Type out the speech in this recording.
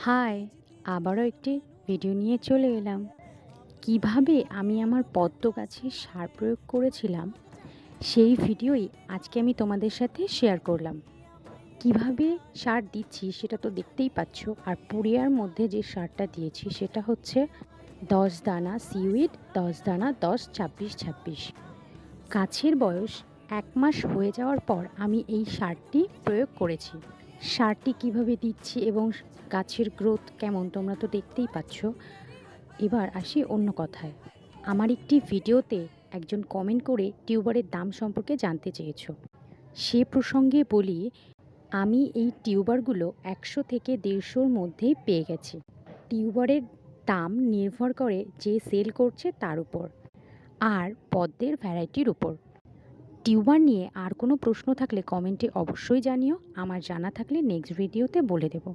High! আবারও একটি video নিয়ে চলে এলাম। কিভাবে আমি আমার পদ্ম গাছে সার প্রয়োগ করেছিলাম, সেই ভিডিওই আজকে আমি তোমাদের সাথে শেয়ার করলাম। কিভাবে সার দিচ্ছি সেটা তো দেখতেই পাচ্ছ। আর পুড়িয়ার মধ্যে যে সারটা দিয়েছি সেটা হচ্ছে 10 দানা সিউইড, 10 দানা 10-26-26। গাছের বয়স 1 মাস হয়ে যাওয়ার পর আমি এই সারটি প্রয়োগ করেছি। সারটি কিভাবে দিচ্ছি এবং গাছের গ্রোথ কেমন তোমরা তো দেখতেই পাচ্ছ। এবার আসি অন্য কথায়। আমার একটি ভিডিওতে একজন কমেন্ট করে টিউবারের দাম সম্পর্কে জানতে চেয়েছো। সে প্রসঙ্গে বলি, আমি এই টিউবারগুলো 100 থেকে 150-র মধ্যেই পেয়ে গেছি। টিউবারের দাম নির্ভর করে যে সেল করছে তার উপর, আর পদ্মের ভ্যারাইটির উপর। টিউবার নিয়ে আর কোনো প্রশ্ন থাকলে কমেন্টে অবশ্যই জানিও। আমার জানা থাকলে নেক্সট ভিডিওতে বলে দেব।